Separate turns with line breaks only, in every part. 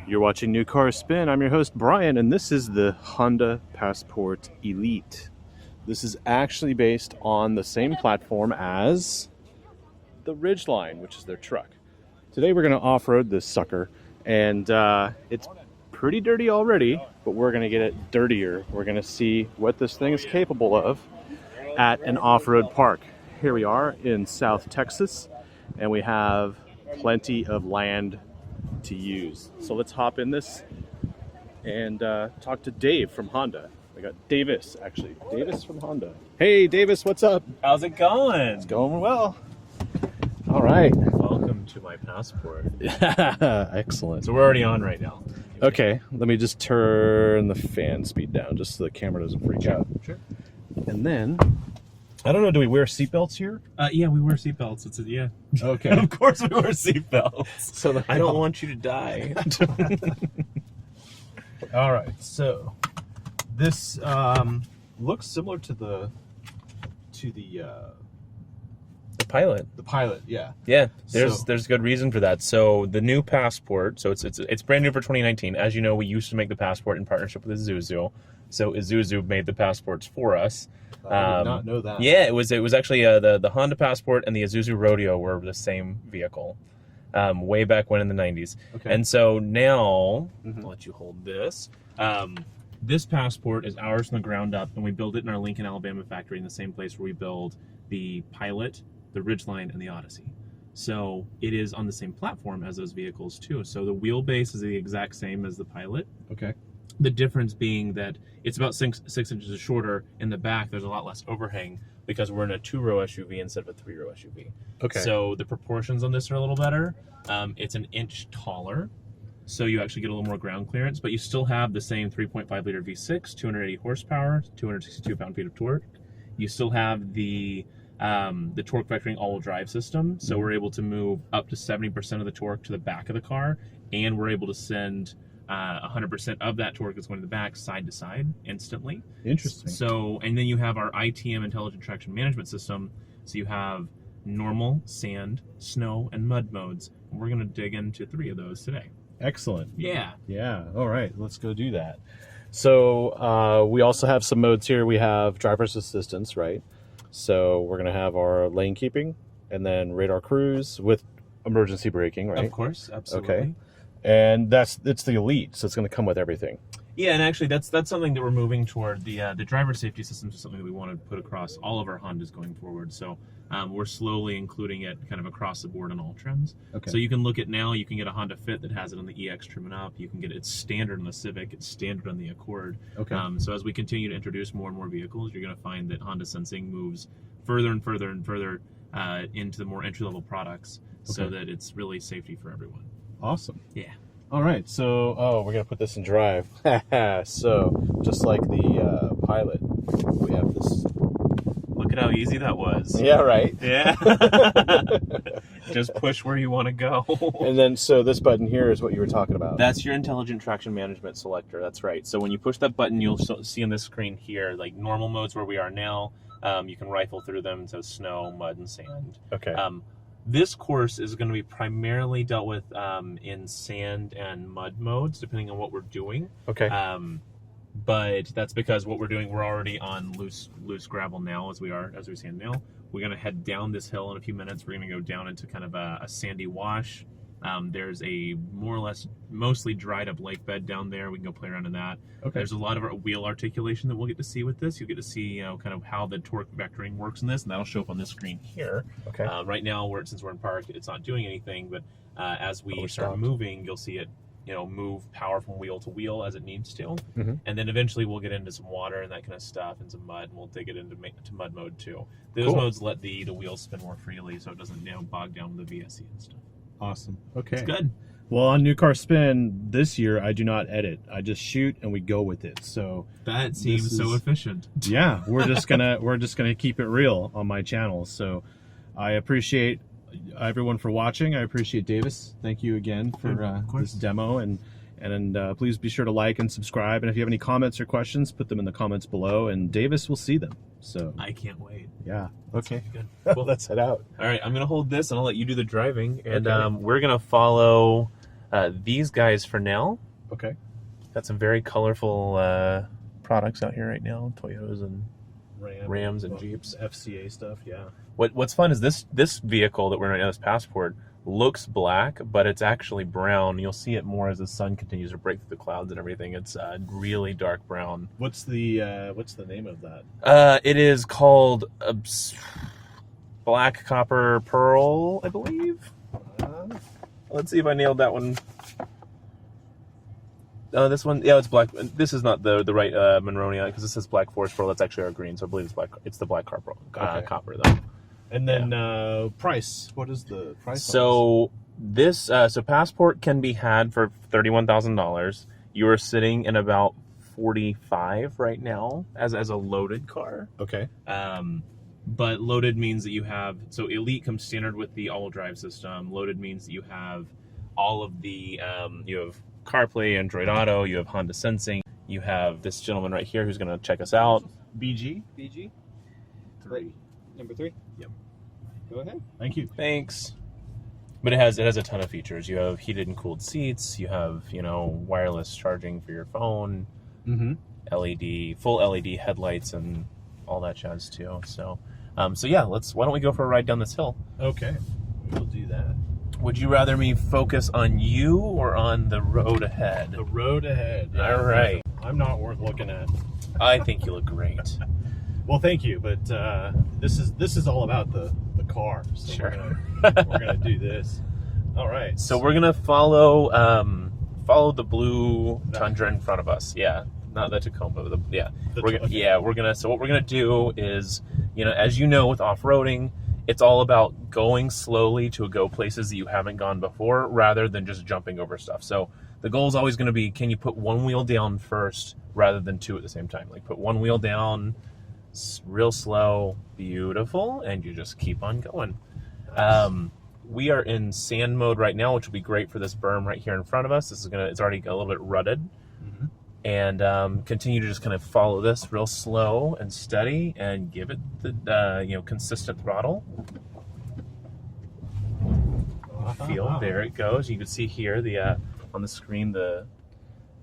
You're watching New Car Spin. I'm your host, Brian, and this is the Honda Passport Elite. This is actually based on the same platform as the Ridgeline, which is their truck. Today we're going to off-road this sucker, and it's pretty dirty already, but we're going to get it dirtier. We're going to see what this thing is capable of at an off-road park. Here we are in South Texas, and we have plenty of land to use. So let's hop in this and talk to Dave from Honda. We got Davis, actually. Davis from Honda. Hey, Davis, what's up?
How's it going?
It's going well. All right.
Welcome to my Passport.
Excellent.
So we're already on right now.
Okay, let me just turn the fan speed down just so the camera doesn't freak out.
Sure.
And then, I don't know, do we wear seatbelts here?
Yeah, we wear seatbelts. Yeah.
Okay.
Of course we wear seatbelts.
So
I don't want you to die.
All right, so this looks similar to the
Pilot.
the Pilot, yeah.
Yeah,
So-
there's good reason for that. So the new Passport, so it's brand new for 2019. As you know, we used to make the Passport in partnership with Isuzu. So Isuzu made the Passports for us.
I did not know that.
Yeah, it was actually the Honda Passport and the Isuzu Rodeo were the same vehicle, way back when in the 90s.
Okay.
And so now, I'll let you hold this. This Passport is ours from the ground up, and we build it in our Lincoln, Alabama factory in the same place where we build the Pilot, the Ridgeline, and the Oddyssey. So it is on the same platform as those vehicles too. So the wheelbase is the exact same as the Pilot.
Okay.
The difference being that it's about six inches shorter. In the back, there's a lot less overhang because we're in a 2-row SUV instead of a 3-row SUV.
Okay.
So the proportions on this are a little better. It's an inch taller, so you actually get a little more ground clearance, but you still have the same 3.5-liter V6, 280 horsepower, 262 pound-feet of torque. You still have the torque vectoring all-wheel drive system, so we're able to move up to 70% of the torque to the back of the car, and we're able to send 100% of that torque is going to the back, side to side, instantly.
Interesting.
So, and then you have our ITM, Intelligent Traction Management System. So you have normal, sand, snow, and mud modes. And we're going to dig into 3 of those today.
Excellent.
Yeah.
Yeah. All right. Let's go do that. So we also have some modes here. We have driver's assistance, right? So we're going to have our lane keeping and then radar cruise with emergency braking, right?
Of course. Absolutely.
Okay. And it's the Elite, so it's going to come with everything.
Yeah, and actually that's something that we're moving toward. The driver safety system is something that we want to put across all of our Hondas going forward. So we're slowly including it kind of across the board on all trims.
Okay.
So you can look at now, you can get a Honda Fit that has it on the EX trim and up. You can get it standard on the Civic. It's standard on the Accord.
Okay.
So as we continue to introduce more and more vehicles, you're going to find that Honda Sensing moves further and further and further into the more entry-level products, so that it's really safety for everyone.
Awesome.
Yeah.
All right. So, we're going to put this in drive. So, just like the Pilot, we have this.
Look at how easy that was.
Yeah, right.
Yeah. Just push where you want to go.
And then, so this button here is what you were talking about.
That's your Intelligent Traction Management selector. That's right. So when you push that button, you'll see on this screen here, like normal modes where we are now. You can rifle through them, so snow, mud, and sand.
Okay.
This course is going to be primarily dealt with in sand and mud modes, depending on what we're doing.
Okay.
But that's because what we're doing, we're already on loose gravel now, as we stand now. We're going to head down this hill in a few minutes. We're going to go down into kind of a sandy wash. There's a more or less mostly dried up lake bed down there. We can go play around in that.
Okay.
There's a lot of wheel articulation that we'll get to see with this. You'll get to see, kind of how the torque vectoring works in this, and that'll show up on this screen here.
Okay.
Right now, since we're in park, it's not doing anything, but as we
we're
start
stopped.
moving, you'll see it, move power from wheel to wheel as it needs to.
Mhm.
And then eventually we'll get into some water and that kind of stuff and some mud, and we'll dig it into mud mode too. Those
Cool.
modes let the wheels spin more freely, so it doesn't bog down with the VSC and stuff.
Awesome. Okay.
It's good.
Well, on New Car Spin this year, I do not edit. I just shoot and we go with it. So
That seems so efficient.
yeah, we're just gonna keep it real on my channel. So I appreciate everyone for watching. I appreciate Davis. Thank you again for this demo, and please be sure to like and subscribe. And if you have any comments or questions, put them in the comments below, and Davis will see them. So
I can't wait.
yeah. Okay.
Good.
Well, let's head out.
All right, I'm gonna hold this and I'll let you do the driving, and
Okay.
we're gonna follow These guys for now.
Okay.
Got some very colorful products out here right now. Toyotas and Rams and Jeeps.
FCA stuff, yeah.
What's fun is this vehicle that we're in right now, this Passport, looks black, but it's actually brown. You'll see it more as the sun continues to break through the clouds and everything. It's really dark brown.
What's the name of that?
It is called Black Copper Pearl, I believe. Let's see if I nailed that one. This one, yeah, it's black. This is not the right Monroe because this says Black Forest Pearl. That's actually our green, so I believe it's black. It's the Black Copper, copper though.
And then price. What is the price?
So this Passport can be had for $31,000. You are sitting in about 45 right now as a loaded car.
Okay.
But loaded means that you have Elite comes standard with the all-wheel drive system. Loaded means that you have all of the you have CarPlay, Android Auto, you have Honda Sensing, you have this gentleman right here who's going to check us out.
BG
3. Number 3.
Yep.
Go ahead.
Thank you.
Thanks. But it has a ton of features. You have heated and cooled seats. You have wireless charging for your phone.
Mm-hmm.
Full LED headlights and all that jazz too. So yeah, why don't we go for a ride down this hill?
Okay, we'll do that.
Would you rather me focus on you or on the road ahead?
The road ahead.
Yeah. All right.
I'm not worth looking at.
I think you look great.
Well, thank you, but this is all about the car. So
Sure.
we're gonna do this. All right.
So we're gonna follow the blue Tundra in front of us. Yeah, not the Tacoma. So what we're gonna do is, as you know, with off-roading, it's all about going slowly to go places that you haven't gone before, rather than just jumping over stuff. So the goal is always going to be, can you put one wheel down first rather than two at the same time? Like put one wheel down, real slow, beautiful, and you just keep on going. We are in sand mode right now, which will be great for this berm right here in front of us. It's already a little bit rutted.
Mm-hmm.
And continue to just kind of follow this real slow and steady and give it the consistent throttle. There it goes. You can see here on the screen the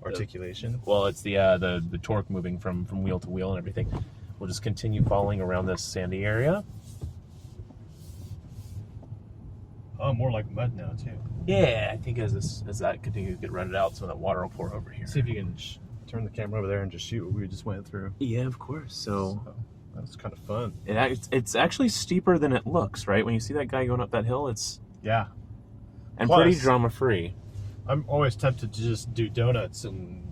articulation.
It's the torque moving from wheel to wheel and everything. We'll just continue following around this sandy area.
Oh, more like mud now too.
Yeah, I think as that continues to get rutted out, some of that water will pour over here.
See if you can turn the camera over there and just shoot what we just went through.
Yeah, of course. So
that's kind of fun.
It's actually steeper than it looks, right? When you see that guy going up that hill, it's
and
pretty drama free.
I'm always tempted to just do donuts and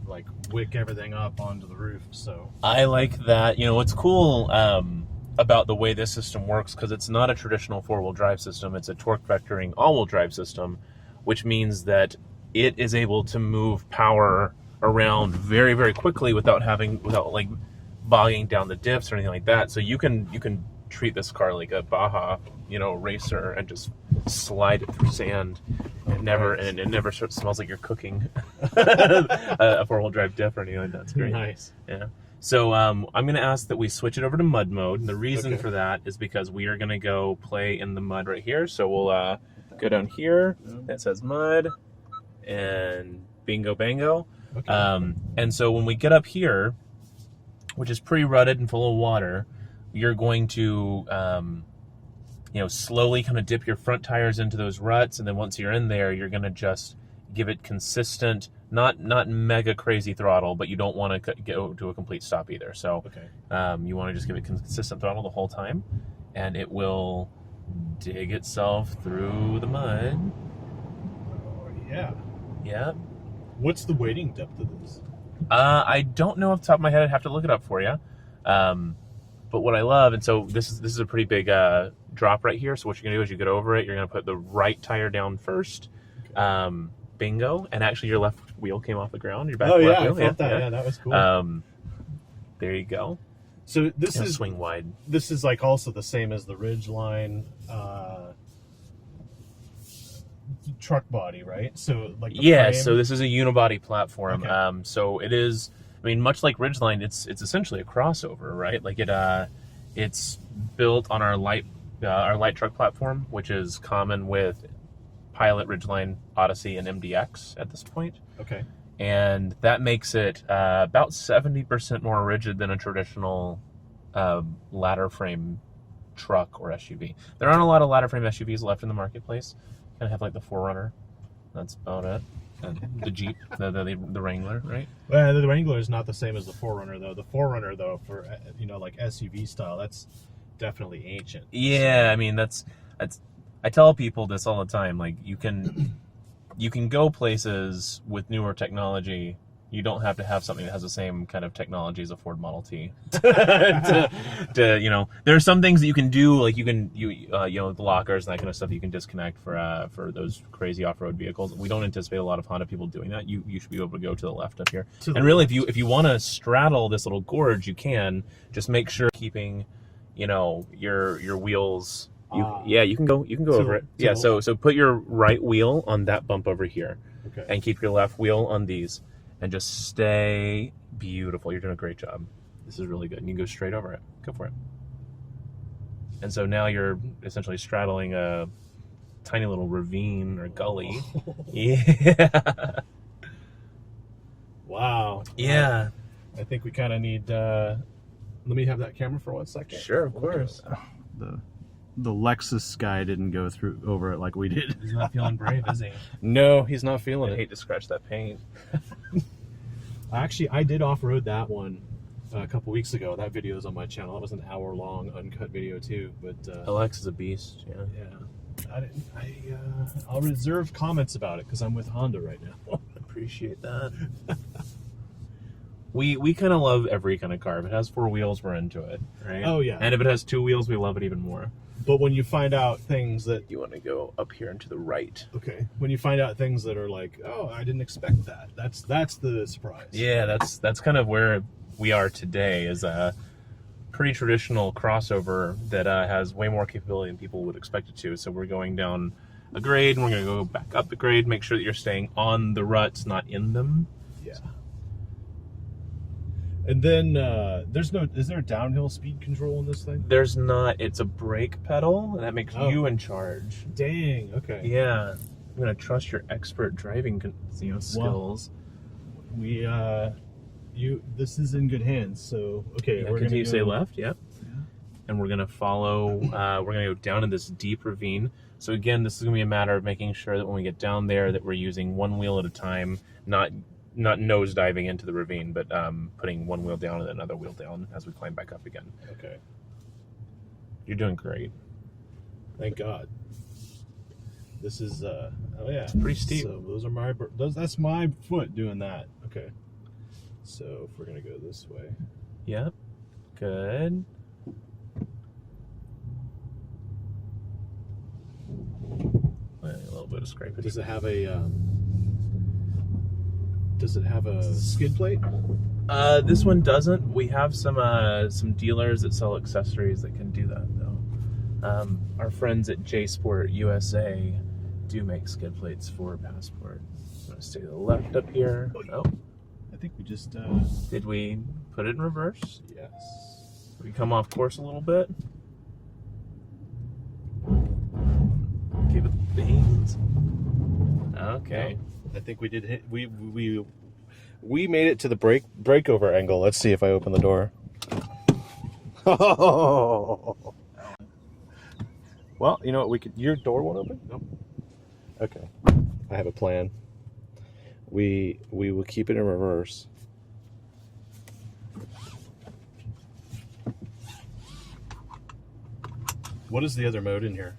wick everything up onto the roof. So
I like that. What's cool about the way this system works, because it's not a traditional four-wheel drive system, it's a torque vectoring all-wheel drive system, which means that it is able to move power around very, very quickly without bogging down the diffs or anything like that. So you can treat this car like a Baja, racer, and just slide it through sand. It never smells like you're cooking a four-wheel drive diff or anything like that. That's great.
Nice.
Yeah. So I'm going to ask that we switch it over to mud mode. And the reason for that is because we are going to go play in the mud right here. So we'll go down here. That says mud. And bingo, bango.
Okay.
And so when we get up here, which is pretty rutted and full of water, you're going to, slowly kind of dip your front tires into those ruts. And then once you're in there, you're going to just give it consistent, not mega crazy throttle, but you don't want to go to a complete stop either. So you want to just give it consistent throttle the whole time, and it will dig itself through the mud.
Oh, yeah.
Yeah.
What's the weighting depth of this?
I don't know off the top of my head. I'd have to look it up for you. But what I love, and so this is a pretty big drop right here. So what you're gonna do is you get over it. You're gonna put the right tire down first. Okay. Bingo, and actually your left wheel came off the ground. Your back left wheel.
I felt that. Yeah, that was cool.
There you go.
So this is
swing wide.
This is also the same as the Ridgeline truck body, right? So
frame. So this is a unibody platform.
Okay.
So it is. I mean, much like Ridgeline, it's essentially a crossover, right? It's built on our light truck platform, which is common with Pilot, Ridgeline, Oddyssey, and MDX at this point.
Okay.
And that makes it about 70% more rigid than a traditional ladder frame truck or SUV. There aren't a lot of ladder frame SUVs left in the marketplace. Kind of have like the 4Runner. That's about it. And the Jeep, the Wrangler, right?
Well, the Wrangler is not the same as the 4Runner, though. The 4Runner, though, for like SUV style, that's definitely ancient.
Yeah, I mean that's. I tell people this all the time. Like you can go places with newer technology. You don't have to have something that has the same kind of technology as a Ford Model T. to there are some things that you can do, like the lockers and that kind of stuff that you can disconnect for those crazy off-road vehicles. We don't anticipate a lot of Honda people doing that. You should be able to go to the left up here. And really, if you want to straddle this little gorge, you can. Just make sure keeping, your wheels. You can go over it. Yeah, so put your right wheel on that bump over here,
okay,
and keep your left wheel on these. And just stay beautiful. You're doing a great job. This is really good. And you can go straight over it. Go for it. And so now you're essentially straddling a tiny little ravine or gully. Yeah.
Wow.
Yeah.
I think we kind of need... let me have that camera for 1 second.
Sure, of course.
The Lexus guy didn't go over it like we did.
He's not feeling brave, is he?
No, he's not feeling
I
it.
hate to scratch that paint.
Actually, I did off-road that one a couple weeks ago. That video is on my channel. That was an hour-long uncut video too. But
Alex is a beast. Yeah.
I'll reserve comments about it because I'm with Honda right now.
Appreciate that. We kind of love every kind of car. If it has 4 wheels, we're into it, right?
Oh yeah.
And if it has 2 wheels, we love it even more.
But when you find out things that...
You want to go up here and to the right.
Okay. When you find out things that are like, oh, I didn't expect that. That's the surprise.
Yeah, that's kind of where we are today, is a pretty traditional crossover that has way more capability than people would expect it to. So we're going down a grade, and we're going to go back up the grade, make sure that you're staying on the ruts, not in them.
Yeah. And then is there a downhill speed control in this thing?
There's not. It's a brake pedal, and that makes you in charge.
Dang. Okay.
Yeah. I'm gonna trust your expert driving, skills.
Well, this is in good hands. So okay,
We're gonna say left. Yep. Yeah. And we're gonna follow. We're gonna go down in this deep ravine. So again, this is gonna be a matter of making sure that when we get down there, that we're using one wheel at a time, not nose diving into the ravine, but putting one wheel down and another wheel down as we climb back up again.
Okay.
You're doing great.
Thank God. This is oh yeah,
it's pretty steep.
So that's my foot doing that. Okay. So if we're gonna go this way.
Yep. Good. A little bit of scraping.
Does it have a skid plate?
This one doesn't. We have some dealers that sell accessories that can do that though. Our friends at J Sport USA do make skid plates for Passport. I'm gonna stay to the left up here. Oh,
I think we just
did we put it in reverse?
Yes.
We come off course a little bit. Keep it beans. Okay.
I think we did hit. We made it to the breakover angle. Let's see if I open the door. Well, you know what? Your door won't open.
Nope.
Okay. I have a plan. We will keep it in reverse. What is the other mode in here?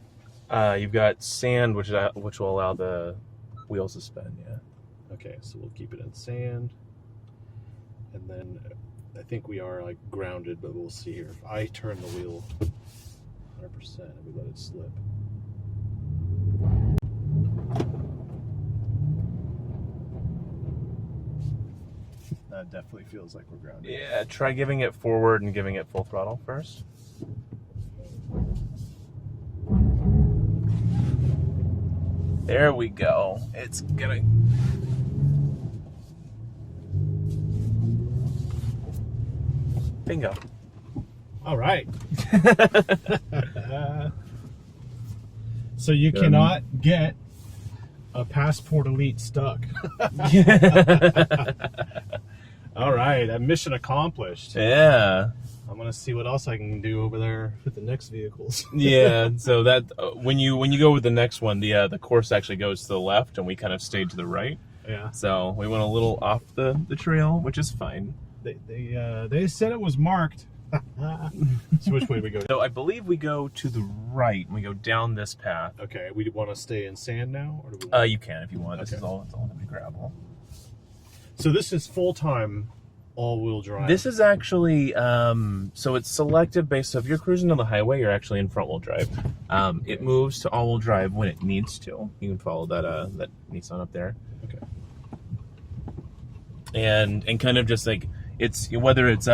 You've got sand, which will allow the wheels to spin. Yeah.
Okay, so we'll keep it in sand, and then I think we are like grounded, but we'll see here. If I turn the wheel 100% and we let it slip. That definitely feels like we're grounded.
Yeah, try giving it forward and giving it full throttle first. There we go. It's gonna... Bingo.
All right. So you cannot get A Passport Elite stuck. All right, mission accomplished.
Yeah.
I'm gonna see what else I can do over there with the next vehicles.
Yeah. So that when you go with the next one, the course actually goes to the left, and we kind of stayed to the right.
Yeah.
So we went a little off the trail, which is fine.
They said it was marked. So which way do we go?
So I believe we go to the right, and we go down this path.
Okay, we want to stay in sand now, or do we?
You can if you want. This
Okay.
is all. It's all gonna be gravel.
So this is full-time all-wheel drive.
This is actually so it's selective based. So if you're cruising on the highway, you're actually in front-wheel drive. It moves to all-wheel drive when it needs to. You can follow that that Nissan up there.
Okay.
And kind of just like it's whether it's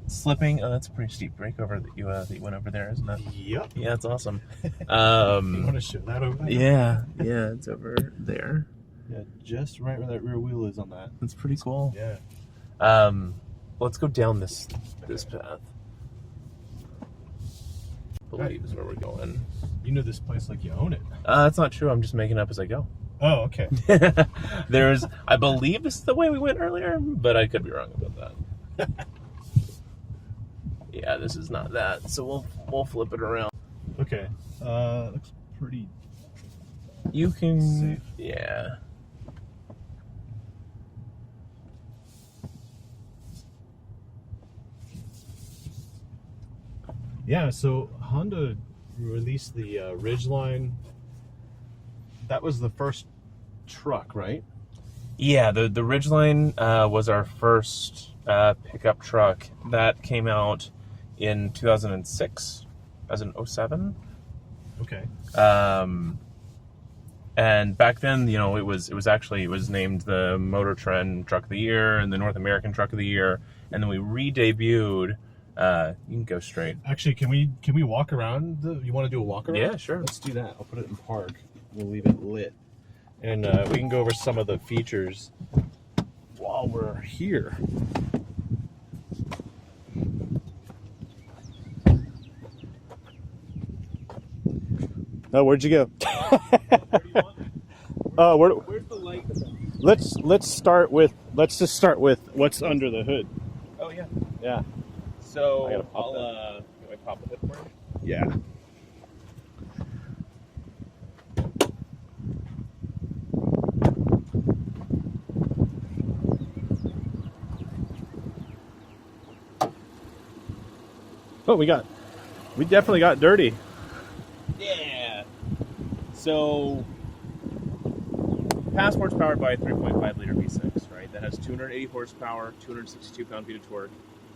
slipping. Oh, that's a pretty steep breakover that you went over there, isn't it?
Yep.
Yeah, it's awesome.
You want to show that over there?
Yeah, it's over there.
Yeah, just right where that rear wheel is on that.
That's pretty cool.
Yeah.
Let's go down this path. I believe is where we're going.
You know this place like you own it.
That's not true. I'm just making up as I go.
Oh, okay.
I believe this is the way we went earlier, but I could be wrong about that. Yeah, this is not that. So we'll flip it around.
Okay. Looks pretty.
You can.
Safe.
Yeah.
Yeah. So Honda released the Ridgeline. That was the first truck, right?
Yeah, the Ridgeline was our first pickup truck that came out in 2006, as in 07.
Okay.
And back then, it was named the Motor Trend Truck of the Year and the North American Truck of the Year, and then we re-debuted. You can go straight.
Actually, can we walk around? You want to do a walk around?
Yeah, sure.
Let's do that. I'll put it in park. We'll leave it lit, and we can go over some of the features while we're here. Oh, where'd you go?
Where's the light?
Let's just start with what's under the hood.
Oh yeah.
Yeah.
So
I gotta pop
I'll can I pop the hood for you?
Yeah. Oh, we definitely got dirty.
Yeah. So, Passport's powered by a 3.5 liter V6, right? That has 280 horsepower, 262 pound-feet of torque.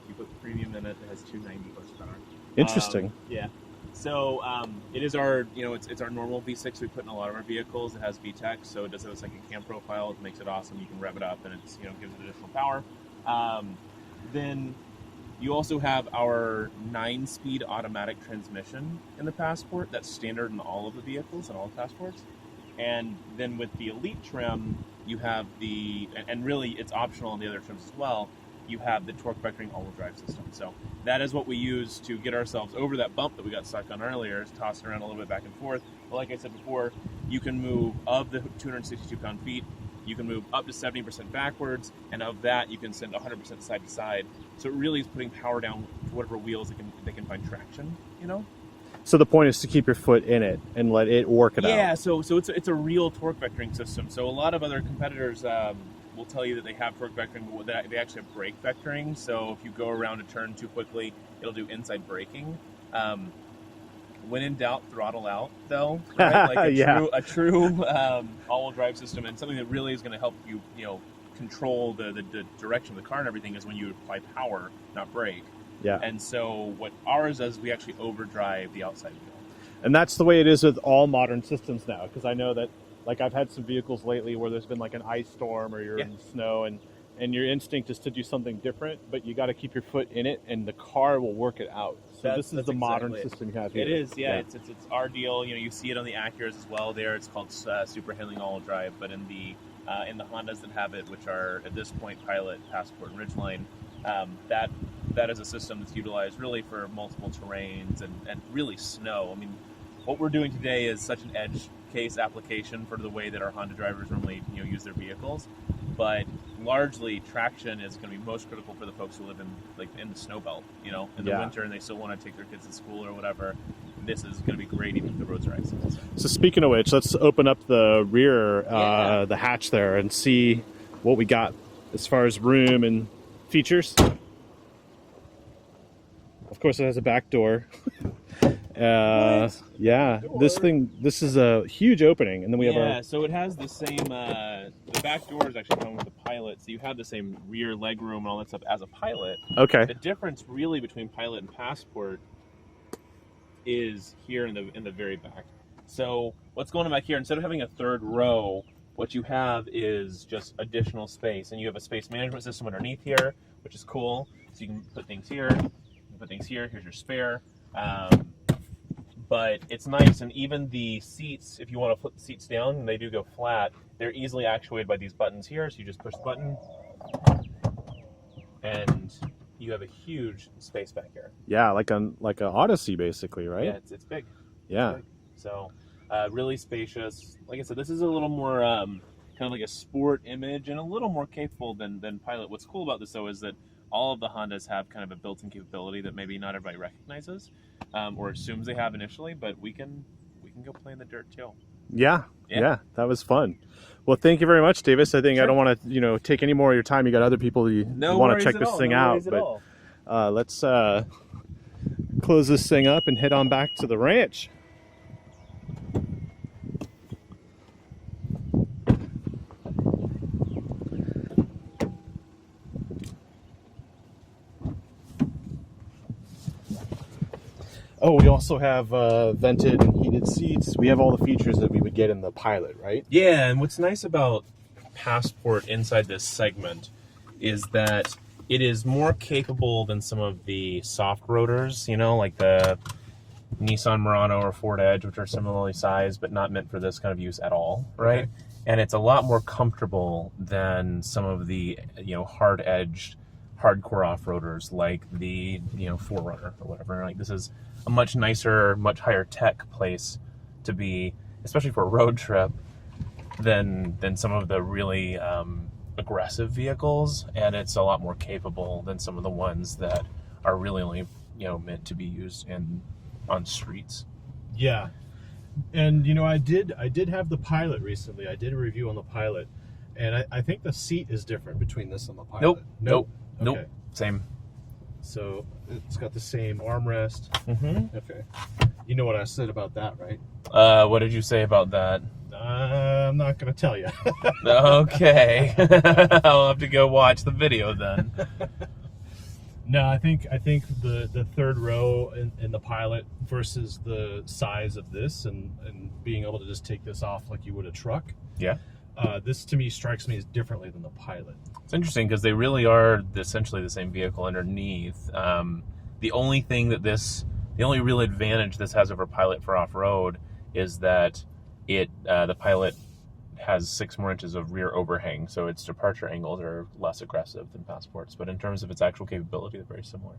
You put the premium in it, it has 290 horsepower.
Interesting.
Yeah. So it is our, it's our normal V6 we put in a lot of our vehicles. It has VTEC, so it does have a second cam profile. It makes it awesome. You can rev it up, and it's gives it additional power. Then you also have our 9-speed automatic transmission in the Passport. That's standard in all of the vehicles and all the Passports. And then with the Elite trim, you have and really it's optional on the other trims as well, you have the torque vectoring all-wheel drive system. So that is what we use to get ourselves over that bump that we got stuck on earlier, is tossing around a little bit back and forth. But like I said before, you can move, of the 262 pound-feet, you can move up to 70% backwards, and of that, you can send 100% side to side. So it really is putting power down to whatever wheels they can find traction,
So the point is to keep your foot in it and let it work it out.
Yeah, so it's a real torque vectoring system. So a lot of other competitors will tell you that they have torque vectoring, but they actually have brake vectoring. So if you go around a turn too quickly, it'll do inside braking. When in doubt, throttle out, though. Right? Like a true all-wheel drive system, and something that really is going to help you, control the direction of the car and everything is when you apply power, not brake.
Yeah.
And so what ours does, we actually overdrive the outside wheel.
And that's the way it is with all modern systems now, because I know that, like, I've had some vehicles lately where there's been like an ice storm or you're in snow, and your instinct is to do something different, but you got to keep your foot in it, and the car will work it out. So this is the modern system you have here.
It is, yeah. It's our deal. You see it on the Acuras as well. There, it's called Super Handling All-Wheel Drive. But in the Hondas that have it, which are at this point Pilot, Passport, and Ridgeline, that is a system that's utilized really for multiple terrains and really snow. I mean, what we're doing today is such an edge case application for the way that our Honda drivers normally use their vehicles, but largely traction is going to be most critical for the folks who live in the snow belt, in the winter, and they still want to take their kids to school or whatever. This is going to be great even if the roads are icy.
So speaking of which, let's open up the rear, the hatch there, and see what we got as far as room and features. Of course, it has a back door. Yeah, this is a huge opening, and then we have
so it has the same. The back door is actually coming with the Pilot, so you have the same rear leg room and all that stuff as a Pilot.
Okay.
The difference really between Pilot and Passport is here in the very back. So what's going on back here? Instead of having a third row, what you have is just additional space, and you have a space management system underneath here, which is cool. So you can put things here, you can put things here. Here's your spare. But it's nice, and even the seats, if you want to flip the seats down, and they do go flat, they're easily actuated by these buttons here. So you just push the button, and you have a huge space back here.
Yeah, like a Oddyssey, basically, right?
Yeah, it's big.
Yeah.
It's big. So really spacious. Like I said, this is a little more kind of like a sport image and a little more capable than Pilot. What's cool about this, though, is that all of the Hondas have kind of a built-in capability that maybe not everybody recognizes or assumes they have initially, but we can go play in the dirt too.
Yeah, that was fun. Well, thank you very much, Davis. I think I don't want to, take any more of your time. You got other people who want to check this thing out. But let's close this thing up and head on back to the ranch. Oh, we also have vented and heated seats. We have all the features that we would get in the Pilot, right?
Yeah, and what's nice about Passport inside this segment is that it is more capable than some of the soft rotors, like the Nissan Murano or Ford Edge, which are similarly sized but not meant for this kind of use at all, right? Okay. And it's a lot more comfortable than some of the, hard-edged, hardcore off-roaders like the, 4Runner or whatever. Like, this is a much nicer, much higher tech place to be, especially for a road trip, than some of the really aggressive vehicles, and it's a lot more capable than some of the ones that are really only meant to be used on streets.
Yeah, and I did have the Pilot recently. I did a review on the Pilot, and I think the seat is different between this and the Pilot.
Nope.
Okay.
Same.
So it's got the same armrest.
Mm-hmm.
Okay. You know what I said about that, right?
What did you say about that?
I'm not going to tell you.
Okay. I'll have to go watch the video then.
No, I think the third row in the Pilot versus the size of this and being able to just take this off like you would a truck.
Yeah.
This to me strikes me as differently than the Pilot.
It's interesting because they really are essentially the same vehicle underneath. The only real advantage this has over Pilot for off-road is that the Pilot has 6 more inches of rear overhang, so its departure angles are less aggressive than Passport's. But in terms of its actual capability, they're very similar.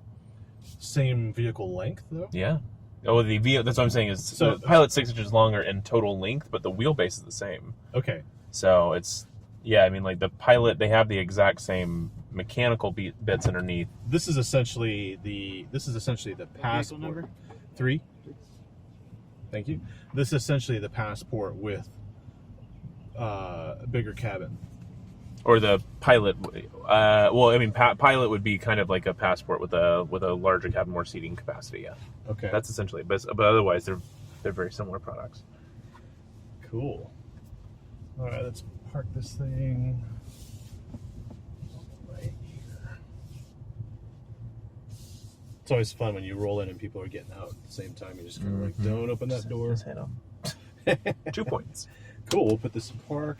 Same vehicle length, though?
Yeah. Oh, that's what I'm saying is the Pilot's 6 inches longer in total length, but the wheelbase is the same.
Okay.
So it's, like the Pilot, they have the exact same mechanical bits underneath.
This is essentially the Passport number 3. Thank you. This is essentially the Passport with a bigger cabin.
Or the Pilot. Pilot would be kind of like a Passport with a larger cabin, more seating capacity. Yeah.
Okay.
That's essentially, but otherwise they're very similar products.
Cool. All right, let's park this thing right here. It's always fun when you roll in and people are getting out at the same time. You just kind of like, don't open that door.
Just hit them. 2 points.
Cool. We'll put this in park.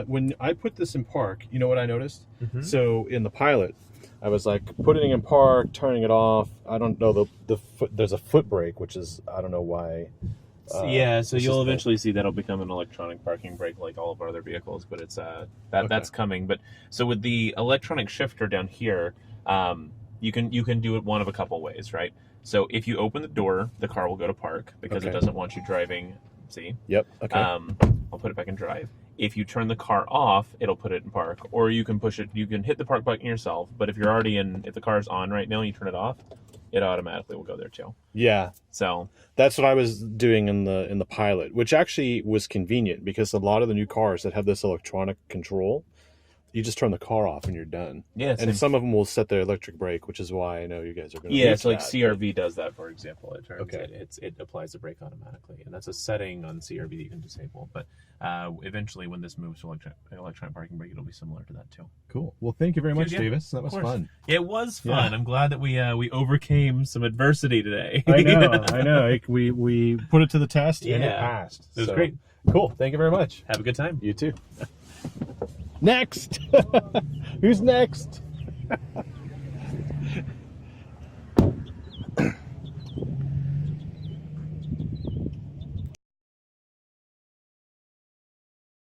When I put this in park, you know what I noticed?
Mm-hmm. So in the Pilot, I was like putting it in park, turning it off. I don't know there's a foot brake, which is I don't know why.
So you'll eventually see that'll become an electronic parking brake like all of our other vehicles, but it's that's coming. But so with the electronic shifter down here, you can do it one of a couple ways, right? So if you open the door, the car will go to park because it doesn't want you driving See?
Yep. Okay.
I'll put it back in drive. If you turn the car off, it'll put it in park, or you can push it. You can hit the park button yourself. But if you're already if the car's on right now and you turn it off, it automatically will go there too.
Yeah.
So
that's what I was doing in the Pilot, which actually was convenient because a lot of the new cars that have this electronic control, you just turn the car off and you're done.
yeah,
And some of them will set the electric brake, which is why I know you guys are going to.
yeah, it's like CRV does that, for example. It turns
Okay.
it applies the brake automatically, and that's a setting on CRV that you can disable. But eventually, when this moves to electronic parking brake, it'll be similar to that too.
Cool. Well, thank you very much,
Yeah,
Davis. That
of
was
course.
fun.
It was fun.
Yeah.
I'm glad that we overcame some adversity today.
I know. We put it to the test and it
Yeah.
passed.
It was
So,
great.
Cool. Thank you very much.
Have a good time.
You too. Next. Who's next?